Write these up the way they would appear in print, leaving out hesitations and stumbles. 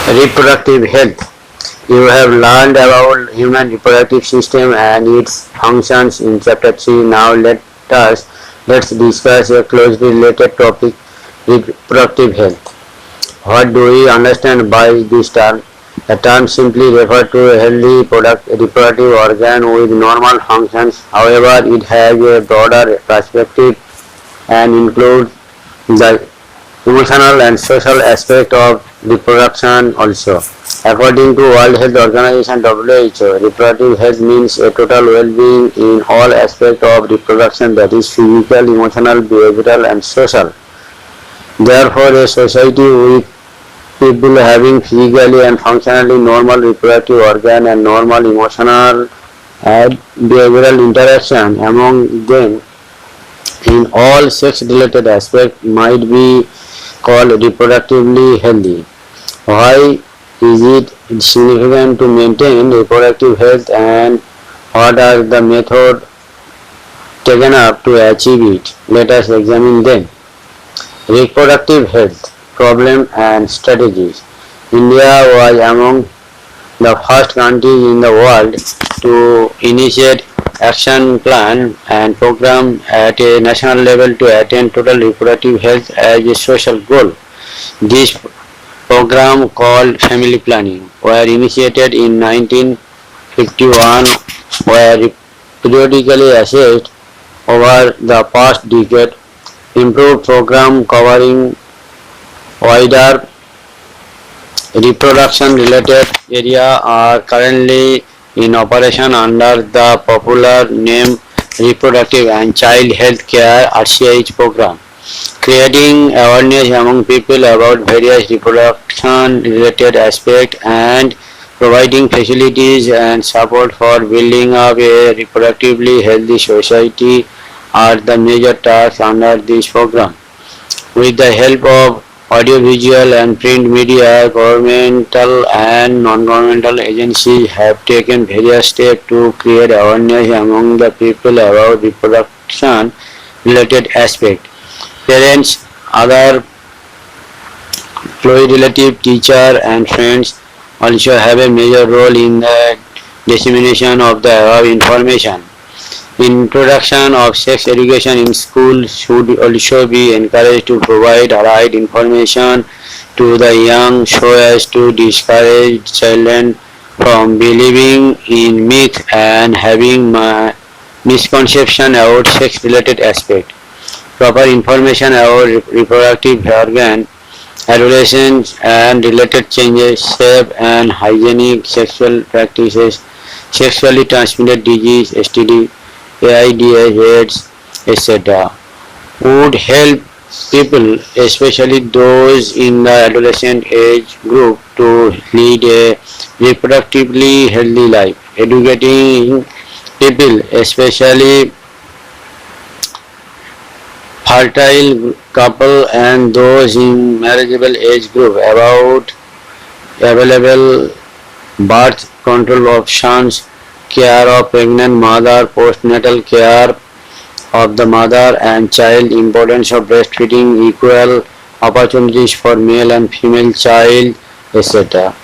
Reproductive health. You have learned about human reproductive system and its functions in chapter 3. Now let's discuss a closely related topic, reproductive health. What do we understand by this term? The term simply refers to a healthy reproductive organ with normal functions. However, it has a broader perspective and includes the emotional and social aspect of reproduction also. According to World Health Organization (WHO), reproductive health means a total well-being in all aspects of reproduction, that is physical, emotional, behavioral and social. Therefore, a society with people having physically and functionally normal reproductive organ and normal emotional and behavioral interaction among them in all sex-related aspects might be called reproductively healthy. Why is it significant to maintain reproductive health, and what are the methods taken up to achieve it? Let us examine them. Reproductive health problem and strategies. India was among the first countries in the world to initiate action plan and program at a national level to attain total reproductive health as a social goal. This program, called family planning, were initiated in 1951, were periodically assessed over the past decade. Improved program covering wider reproduction related area are currently in operation under the popular name Reproductive and Child Health Care (RCH) program, creating awareness among people about various reproduction related aspects and providing facilities and support for building up a reproductively healthy society are the major tasks under this program. With the help of audiovisual and print media, governmental and non-governmental agencies have taken various steps to create awareness among the people about reproduction related aspects. Parents, other close relatives, teachers and friends also have a major role in the dissemination of the above information. Introduction of sex education in schools should also be encouraged to provide right information to the young so as to discourage children from believing in myth and having misconception about sex related aspects. Proper information about reproductive organ, adolescence and related changes, safe and hygienic sexual practices, sexually transmitted disease, STD, AIDS, AIDS, etc. would help people, especially those in the adolescent age group, to lead a reproductively healthy life. Educating people, especially fertile couple and those in marriageable age group, about available birth control options, care of pregnant mother, postnatal care of the mother and child, importance of breastfeeding, equal opportunities for male and female child, etc.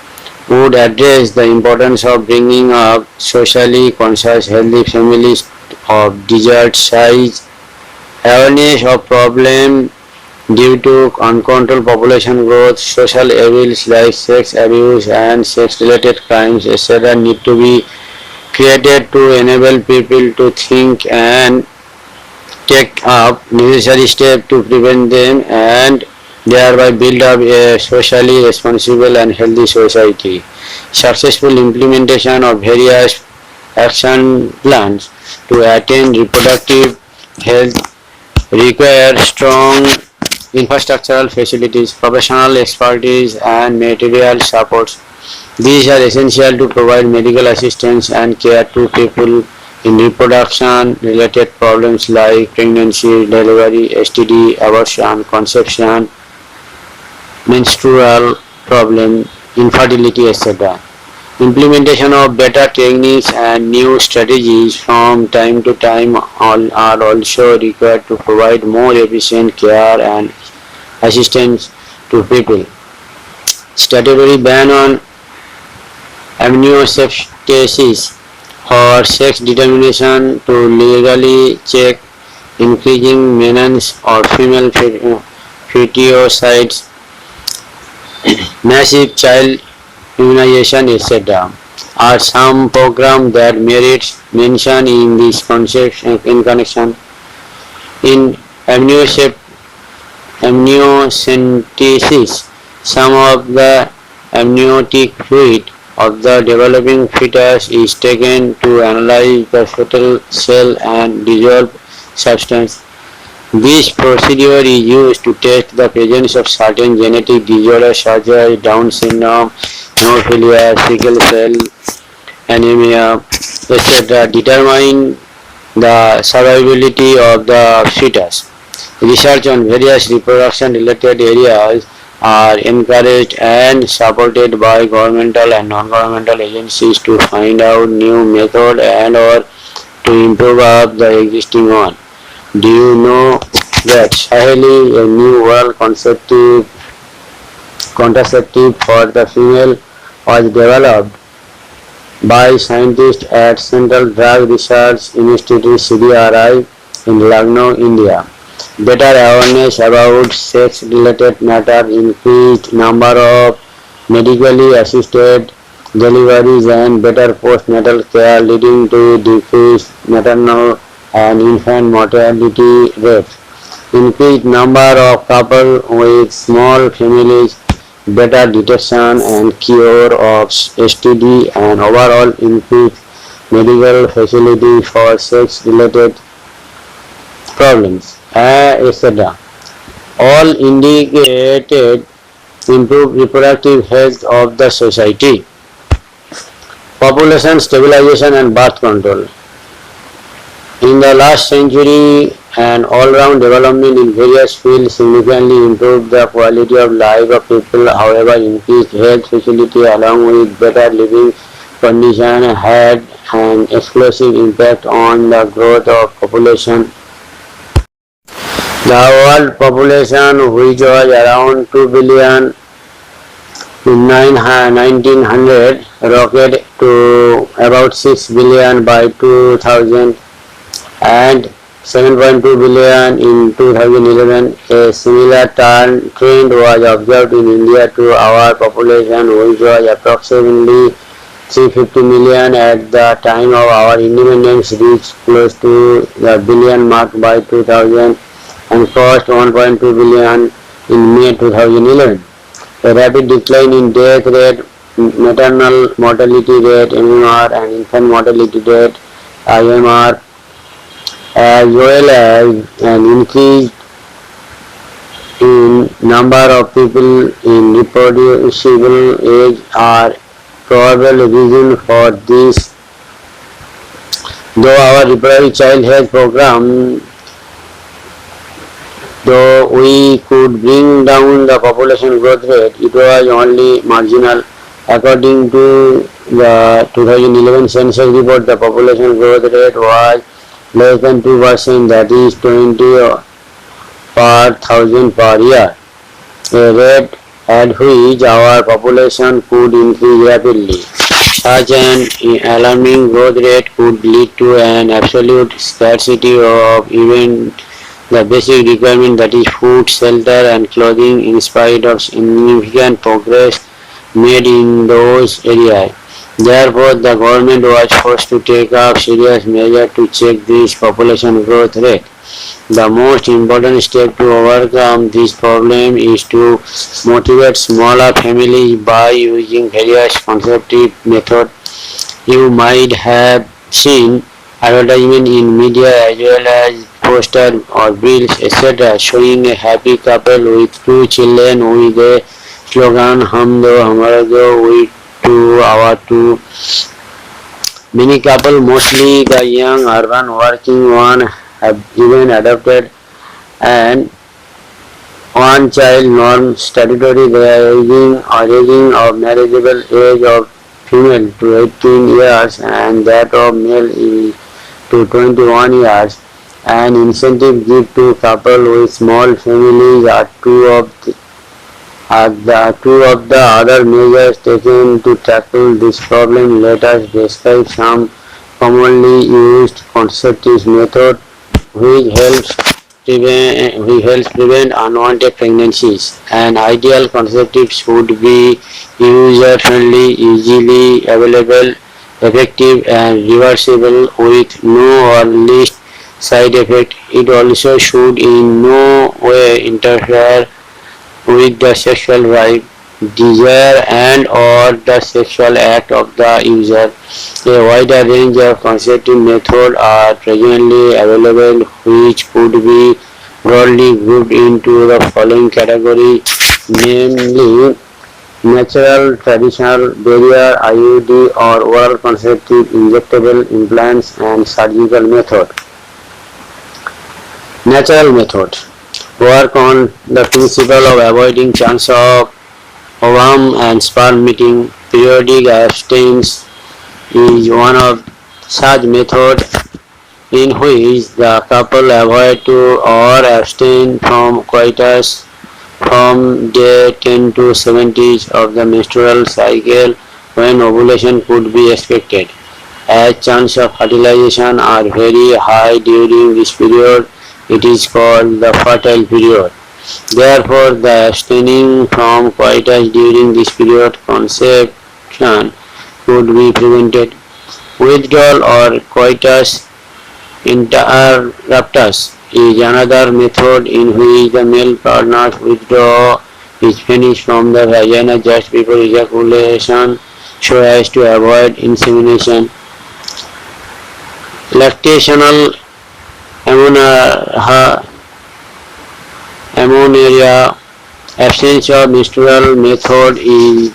would address the importance of bringing up socially conscious healthy families of desired size, awareness of problem due to uncontrolled population growth, social evils like sex abuse and sex related crimes, etc. need to be created to enable people to think and take up necessary steps to prevent them and thereby build up a socially responsible and healthy society. Successful implementation of various action plans to attain reproductive health require strong infrastructural facilities, professional expertise and material supports. These are essential to provide medical assistance and care to people in reproduction related problems like pregnancy, delivery, STD, abortion, conception, menstrual problem, infertility, etc. Implementation of better techniques and new strategies from time to time are also required to provide more efficient care and assistance to people. statutory ban on amniocentesis for sex determination to legally check increasing maintenance of female foeticides, massive child immunization, etc. are some programs that merit mention in this concept in connection. In amniocentesis, some of the amniotic fluid of the developing fetus is taken to analyze the fetal cell and dissolve substance. This procedure is used to test the presence of certain genetic disorders such as Down syndrome, hemophilia, sickle cell anemia, etc., determine the survivability of the fetus. Research on various reproduction-related areas are encouraged and supported by governmental and non-governmental agencies to find out new methods and or to improve up the existing one. Do you know that Saheli, a new world contraceptive for the female, was developed by scientists at Central Drug Research Institute CDRI in Lucknow, India. Better awareness about sex-related matters, increased number of medically assisted deliveries and better postnatal care leading to decreased maternal and infant mortality rates. Increased number of couples with small families, better detection and cure of STD, and overall increased medical facility for sex-related problems, etc. All indicated improved reproductive health of the society. Population stabilization and birth control. In the last century, an all-round development in various fields significantly improved the quality of life of people. However, increased health facility along with better living conditions had an explosive impact on the growth of population. The world population, which was around 2 billion in 1900, rocketed to about 6 billion by 2000 and 7.2 billion in 2011. A similar trend was observed in India too. Our population, which was approximately 350 million at the time of our independence, reached close to the billion mark by 2000 and crossed 1.2 billion in May 2011. A rapid decline in death rate, maternal mortality rate (MMR) and infant mortality rate (IMR), as well as an increase in number of people in reproducible age are probable reasons for this. Though our reproductive child health program, though we could bring down the population growth rate, it was only marginal. According to the 2011 census report, the population growth rate was less than 2%, that is 20 per thousand per year, a rate at which our population could increase rapidly. Such an alarming growth rate could lead to an absolute scarcity of even the basic requirement, that is food, shelter and clothing, in spite of significant progress made in those areas. Therefore, the government was forced to take up serious measures to check this population growth rate. The most important step to overcome this problem is to motivate smaller families by using various contraceptive methods. You might have seen advertisements in media as well as posters or bills, etc., showing a happy couple with 2 children with the slogan "Hum do hamara do, we to our two." Many couples, mostly the young urban working one, have even adopted an one-child norm. Statutory raising of marriageable age of female to 18 years and that of male to 21 years. An incentive given to couples with small families are two of Two of the other measures taken to tackle this problem. Let us describe some commonly used contraceptive method which helps prevent unwanted pregnancies. An ideal contraceptive would be user-friendly, easily available, effective and reversible with no or least side effect. It also should in no way interfere with the sexual drive, desire and or the sexual act of the user. A wider range of contraceptive methods are presently available which could be broadly grouped into the following category, namely natural, traditional, barrier, IUD or oral contraceptive, injectable implants and surgical method. Natural method work on the principle of avoiding chance of ovum and sperm meeting. Periodic abstinence is one of such methods in which the couple avoid to or abstain from coitus from day 10 to 70 of the menstrual cycle when ovulation could be expected. As chances of fertilization are very high during this period, it is called the fertile period. Therefore, the abstaining from coitus during this period conception could be prevented. Withdrawal or coitus interruptus is another method in which the male partner's withdrawal is finished from the vagina just before ejaculation so as to avoid insemination. Lactational amenorrhea, absence of menstrual method is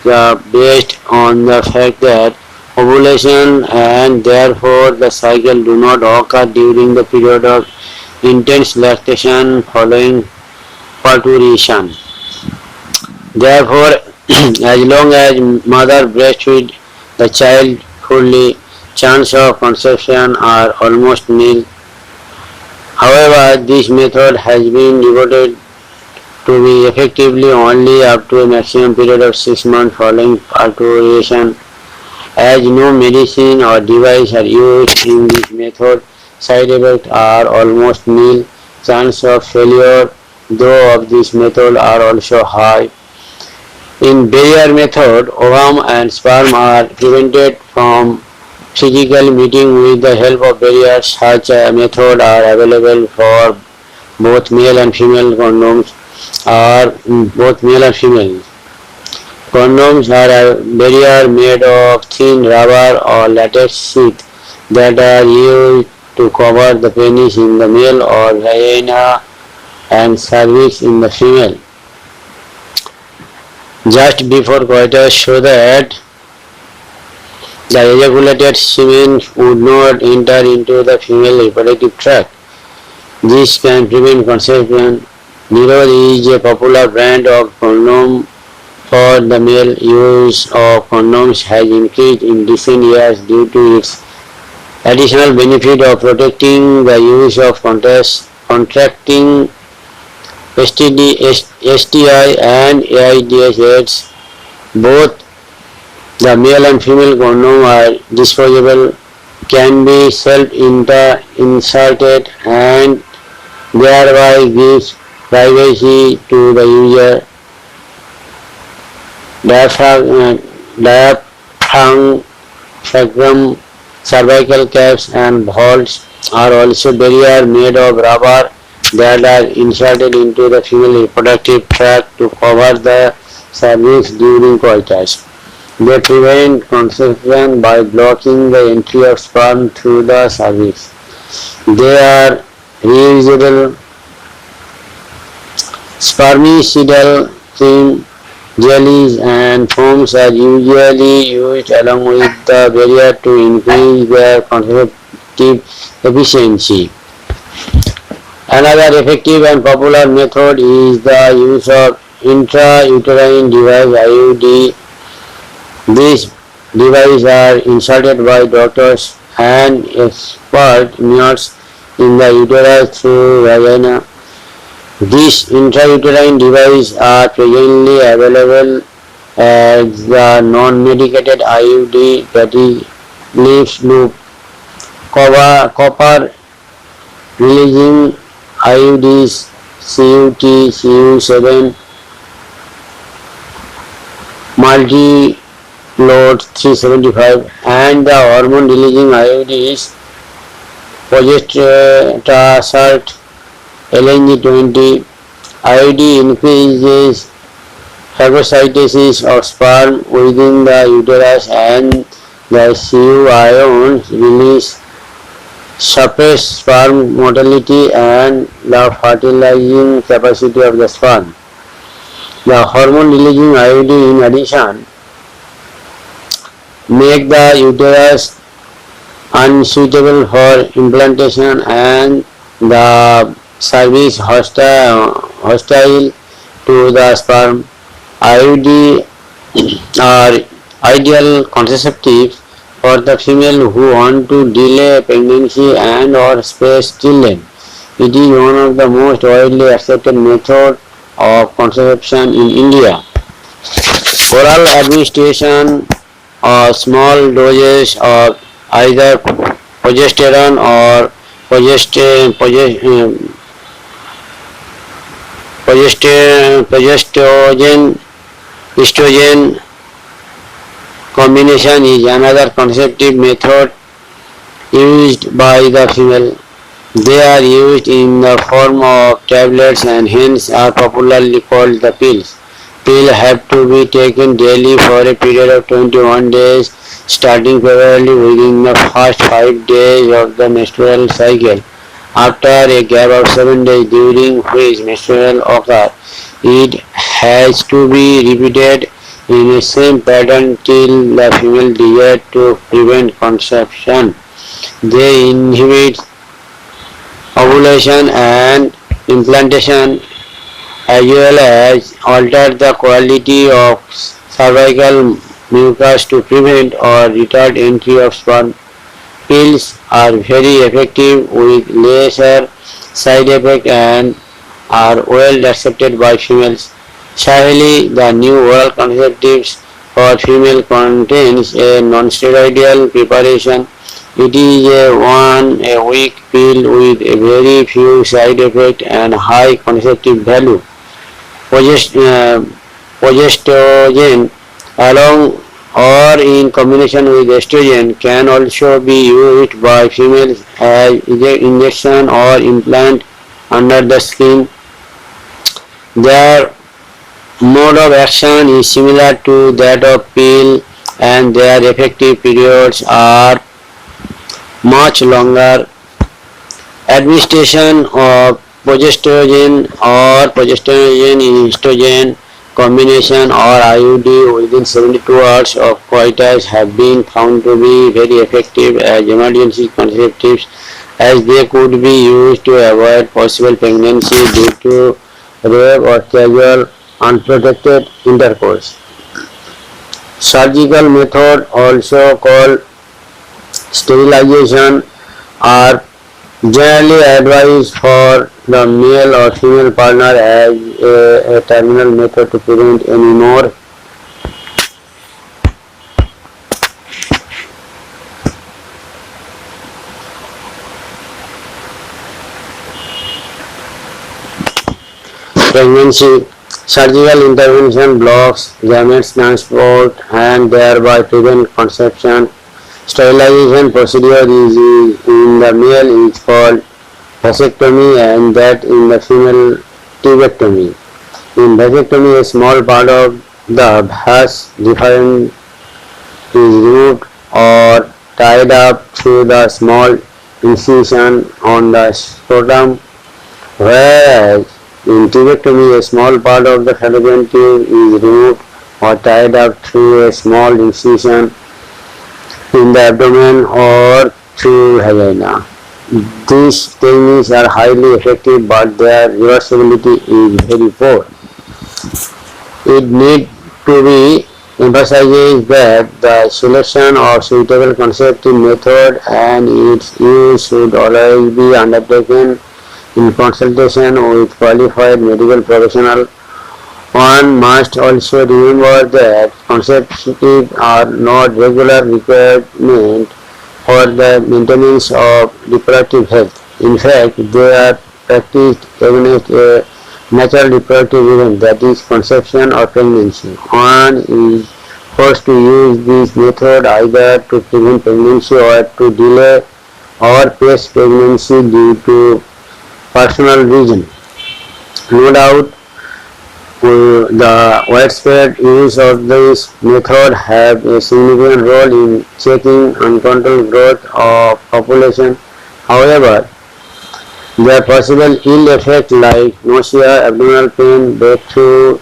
based on the fact that ovulation and therefore the cycle do not occur during the period of intense lactation following parturition. Therefore, as long as mother breastfeeds the child fully, chances of conception are almost nil. However, this method has been devoted to be effectively only up to a maximum period of 6 months following parturition. As no medicine or device are used in this method, side effects are almost nil. Chance of failure, though, of this method are also high. In barrier method, ovum and sperm are prevented from physical meeting with the help of barriers. Such a method are available for both male and female condoms or both male and female. Condoms are a barrier made of thin rubber or latex sheath that are used to cover the penis in the male or vagina and cervix in the female just before coitus so that the ejaculated semen would not enter into the female reproductive tract. This can prevent conception. Nirod is a popular brand of condom for the male. Use of condoms has increased in recent years due to its additional benefit of protecting the use of contracting STI and AIDS. Both the male and female condom are disposable, can be self-inserted and thereby gives privacy to the user. Diaphragm, cervical caps and vaults are also barriers made of rubber that are inserted into the female reproductive tract to cover the cervix during coitus. They prevent conception by blocking the entry of sperm through the cervix. They are reusable. Spermicidal cream, jellies and foams are usually used along with the barrier to increase their contraceptive efficiency. Another effective and popular method is the use of intrauterine device IUD. These devices are inserted by doctors and expert nurses in the uterus through vagina. These intrauterine devices are presently available as the non-medicated IUD, fatty leaves loop, copper releasing IUDs, CUT, CU7, multi-load 375, and the hormone releasing IUDs, progesterone, LNG20. IUD increases phagocytosis of sperm within the uterus, and the Cu ions release suppress sperm motility and the fertilizing capacity of the sperm. The hormone releasing IUD in addition make the uterus unsuitable for implantation and the cervix hostile to the sperm. IUD are ideal contraceptives for the female who want to delay pregnancy and or space children. It is one of the most widely accepted methods of contraception in India. Oral administration or small doses of either progesterone or progestogen estrogen combination is another contraceptive method used by the female. They are used in the form of tablets and hence are popularly called the pills. Pills have to be taken daily for a period of 21 days, starting primarily within the first 5 days of the menstrual cycle. After a gap of 7 days during which menstrual occurs, it has to be repeated in the same pattern till the female desires to prevent conception. They inhibit ovulation and implantation as well as alter the quality of cervical mucus to prevent or retard entry of sperm. Pills are very effective with lesser side effects and are well accepted by females. Sadly, the new oral contraceptives for female contains a non-steroidal preparation. It is a week pill with a very few side effects and high contraceptive value. Progestogen along or in combination with estrogen can also be used by females as injection or implant under the skin. Their mode of action is similar to that of pill and their effective periods are much longer. Administration of progestogen or progestogen estrogen combination or IUD within 72 hours of coitus have been found to be very effective as emergency contraceptives as they could be used to avoid possible pregnancy due to rape or casual unprotected intercourse. Surgical method, also called sterilization, are generally advised for the male or female partner as a terminal method to prevent any more pregnancy. Surgical intervention blocks gametes transport and thereby prevent conception. Sterilization procedure is in the male is called vasectomy and that in the female tubectomy. In vasectomy, a small part of the vas deferens is removed or tied up through the small incision on the scrotum, whereas in tubectomy, a small part of the fallopian tube is removed or tied up through a small incision in the abdomen or through vagina. These techniques are highly effective but their reversibility is very poor. It needs to be emphasized that the selection of suitable contraceptive method and its use should always be undertaken in consultation with qualified medical professional. One must also remember that contraceptives are not regular requirement for the maintenance of reproductive health. In fact, they are practiced against a natural reproductive event, that is conception or pregnancy. One is forced to use this method either to prevent pregnancy or to delay or pace pregnancy due to personal reason. No doubt, the widespread use of this method have a significant role in checking uncontrolled growth of population. However, their possible ill effects like nausea, abdominal pain, breakthrough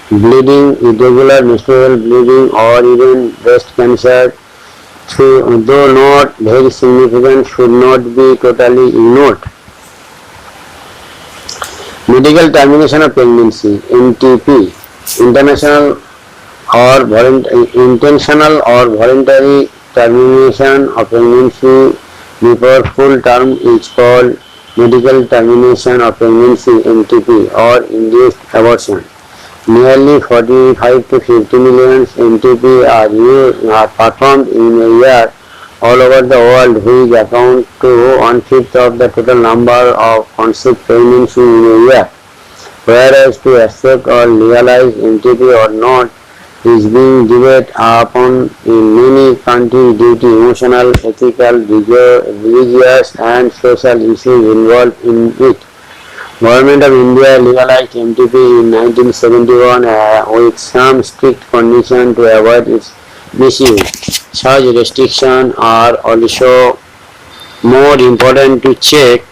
bleeding, irregular menstrual bleeding, or even breast cancer, though not very significant, should not be totally ignored. Medical termination of pregnancy (NTP), intentional or voluntary termination of pregnancy before full term is called medical termination of pregnancy (NTP) or induced abortion. Nearly 45 to 50 million NTP are performed in a year all over the world, which account to one-fifth of the total number of conceived pregnancies in a year. Whereas to accept or legalize NTP or not is being debated upon in many countries due to emotional, ethical, religious and social issues involved in it. Government of India legalized NTP in 1971 with some strict conditions to avoid its misuse. Such restrictions are also more important to check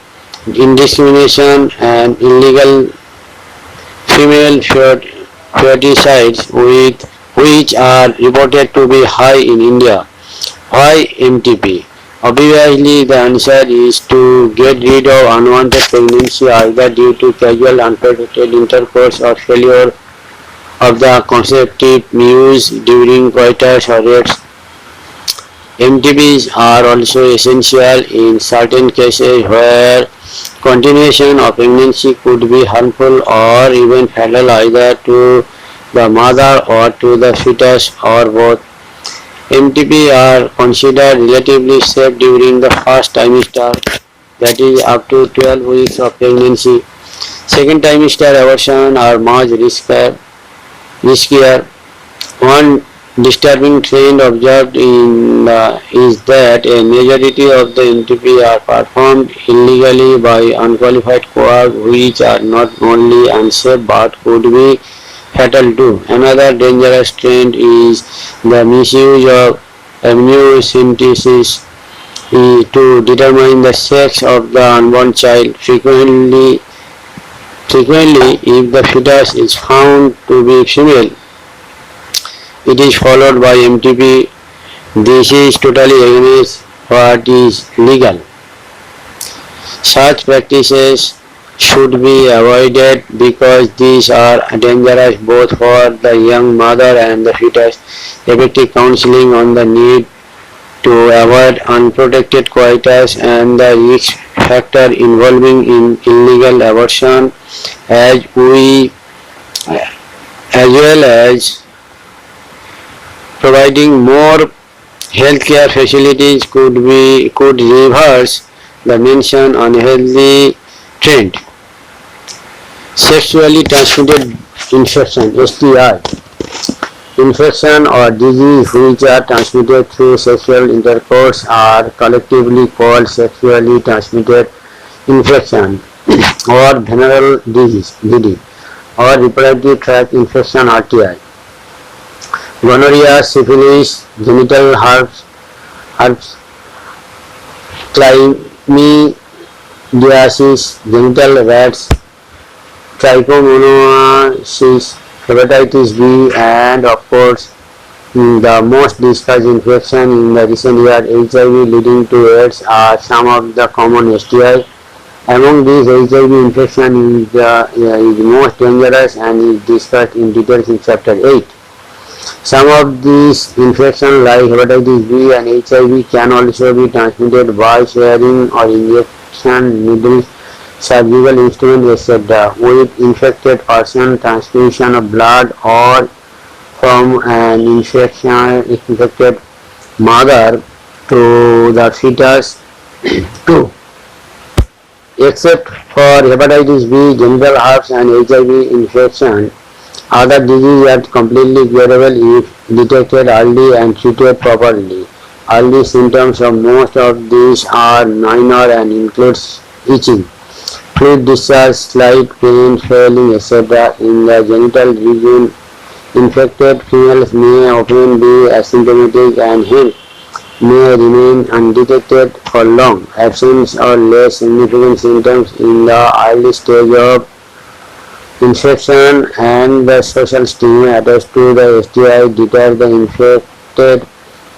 indiscrimination and illegal female feuticides which are reported to be high in India. Why NTP? Obviously, the answer is to get rid of unwanted pregnancy either due to casual unprotected intercourse or failure of the contraceptive use during coitus or rates. MTBs are also essential in certain cases where continuation of pregnancy could be harmful or even fatal either to the mother or to the fetus or both. MTP are considered relatively safe during the first trimester, that is up to 12 weeks of pregnancy. Second trimester abortion are much riskier. One disturbing trend observed is that a majority of the NTP are performed illegally by unqualified coags, which are not only unsafe but could be fatal too. Another dangerous trend is the misuse of amniocentesis to determine the sex of the unborn child. Frequently, if the fetus is found to be female, it is followed by MTP. This is totally against what is legal. Such practices should be avoided because these are dangerous both for the young mother and the fetus. Effective counseling on the need to avoid unprotected coitus and the risk factor involving in illegal abortion as well as providing more healthcare facilities could reverse the mentioned unhealthy trend. Sexually transmitted infection (STI) infection or disease which are transmitted through sexual intercourse are collectively called sexually transmitted infection or venereal disease (VD) or reproductive tract infection (RTI). Gonorrhea, syphilis, genital herpes, chlamydiasis, genital rats, trichomoniasis, hepatitis B, and of course the most discussed infection in the recent year, HIV leading to AIDS, are some of the common STI. Among these, HIV infection is most dangerous and is discussed in detail in chapter 8. Some of these infections like hepatitis B and HIV can also be transmitted by sharing or injection needles surgical instruments, etc. With infected person, transmission of blood or from an infected mother to the fetus. 2. Except for hepatitis B, genital herpes and HIV infection, other diseases are completely curable if detected early and treated properly. Early symptoms of most of these are minor and includes itching, fluid discharge, slight pain, swelling, etc. in the genital region. Infected females may often be asymptomatic and hence may remain undetected for long. Absence or less significant symptoms in the early stage of infection and the social stigma attached to the STI deter the infected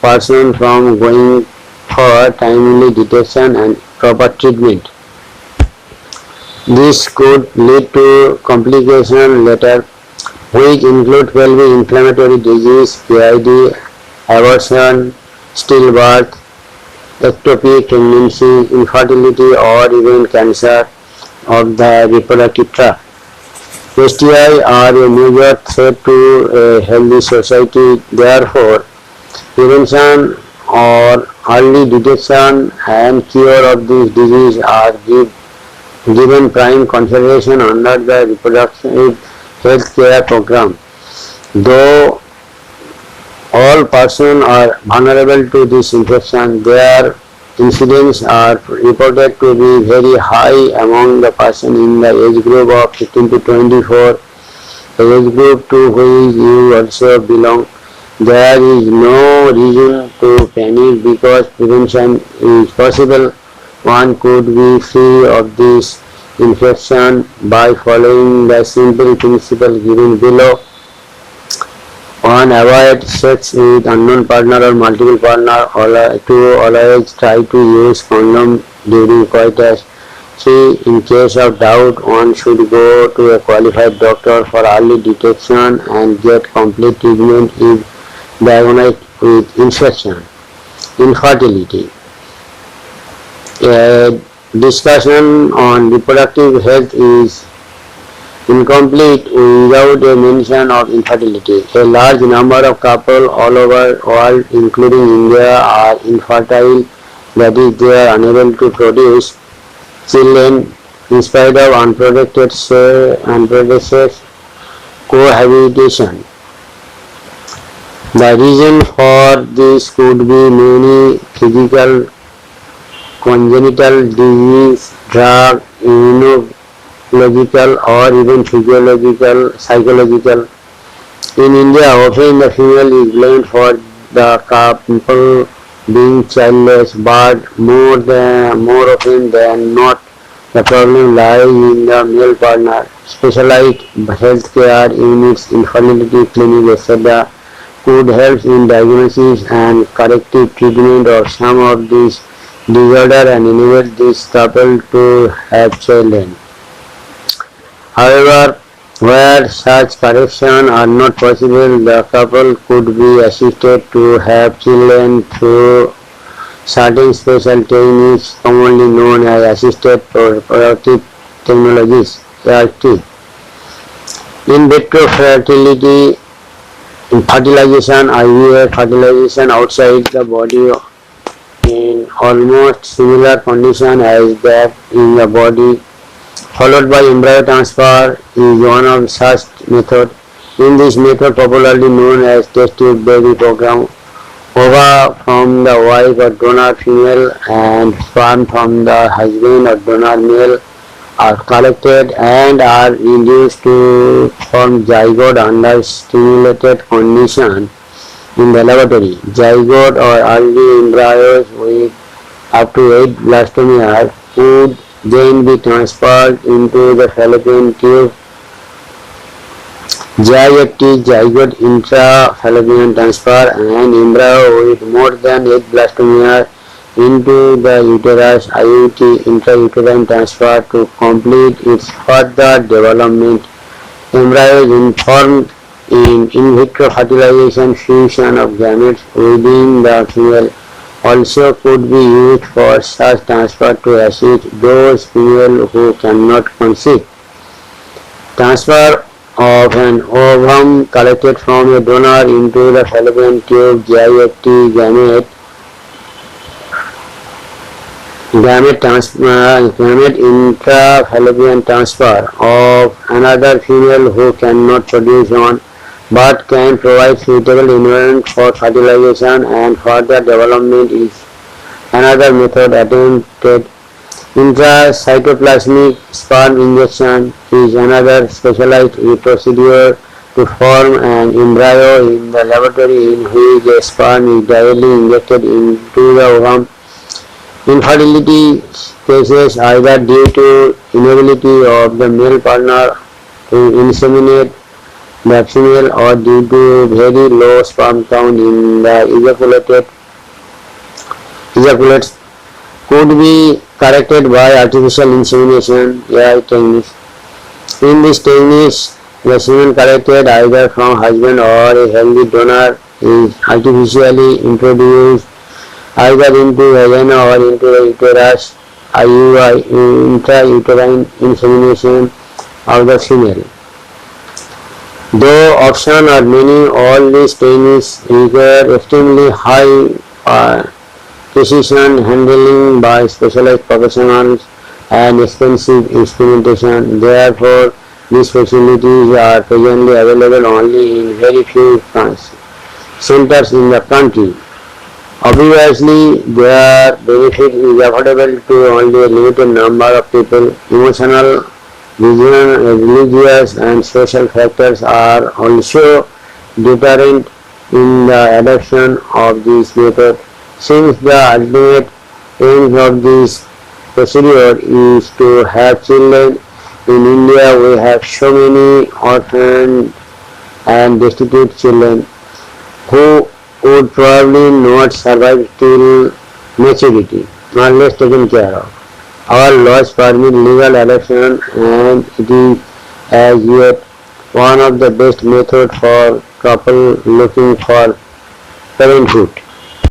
person from going for timely detection and proper treatment. This could lead to complications later, which include pelvic inflammatory disease, PID, abortion, stillbirth, ectopic pregnancy, infertility, or even cancer of the reproductive tract. STI are a major threat to a healthy society. Therefore, prevention or early detection and cure of this disease are given prime consideration under the reproductive health care program. Though all persons are vulnerable to this infection, their incidence are reported to be very high among the persons in the age group of 15 to 24, the age group to which you also belong. There is no reason to panic because prevention is possible. One could be free of this infection by following the simple principle given below. 1. Avoid sex with unknown partner or multiple partner. 2. Always try to use condom during coitus. 3. In case of doubt, one should go to a qualified doctor for early detection and get complete treatment if diagnosed with infection. Infertility. A discussion on reproductive health is incomplete without a mention of infertility. A large number of couples all over the world, including India, are infertile, that is, they are unable to produce children in spite of unprotected cohabitation. The reason for this could be many: physical, congenital disease, drug, immunological, or even physiological, psychological. In India, often the female is blamed for the couple being childless, but more often than not, the problem lies in the male partner. Specialized healthcare units, infertility clinics, etc. could help in diagnosis and corrective treatment of some of these disorders and enable this couple to have children. However, where such corrections are not possible, the couple could be assisted to have children through certain special techniques commonly known as assisted reproductive technologies (ART). In vitro fertility, fertilization, IVF fertilization outside the body in almost similar condition as that in the body, followed by embryo transfer, is one of such methods. In this method, popularly known as test tube baby program, ova from the wife or donor female and sperm from the husband or donor male are collected and are induced to form zygote under stimulated conditions in the laboratory. Zygote or early embryos with up to 8 blastomeres would then be transferred into the fallopian tube. GIFT, zygote intra-fallopian transfer, and embryo with more than 8 blastomeres into the uterus, IUT, intrauterine transfer, to complete its further development. Embryo is formed in vitro fertilization, fusion of gametes within the female also could be used for such transfer to assist those females who cannot conceive. Transfer of an ovum collected from a donor into the fallopian tube, GIFT gamete intrafallopian transfer of another female who cannot produce one but can provide suitable environment for fertilization and further development is another method attempted. Intracytoplasmic sperm injection is another specialized procedure to form an embryo in the laboratory in which the sperm is directly injected into the ovum. Infertility cases either due to inability of the male partner to inseminate the female or due to very low sperm count in the ejaculates could be corrected by artificial insemination AI techniques. In this technique, the semen collected either from husband or a healthy donor is artificially introduced either into vagina or into the uterus, IUI, intrauterine insemination of the female. Though options are many, all these techniques require extremely high precision handling by specialized professionals and expensive instrumentation. Therefore, these facilities are presently available only in very few centers in the country. Obviously, their benefit is affordable to only a limited number of people. Emotional, religious and social factors are also deterrent in the adoption of this method. Since the ultimate aim of this procedure is to have children, in India we have so many orphaned and destitute children who would probably not survive till maturity unless taken care of. Our laws permit legal adoption and it is as yet one of the best methods for couple looking for parenthood.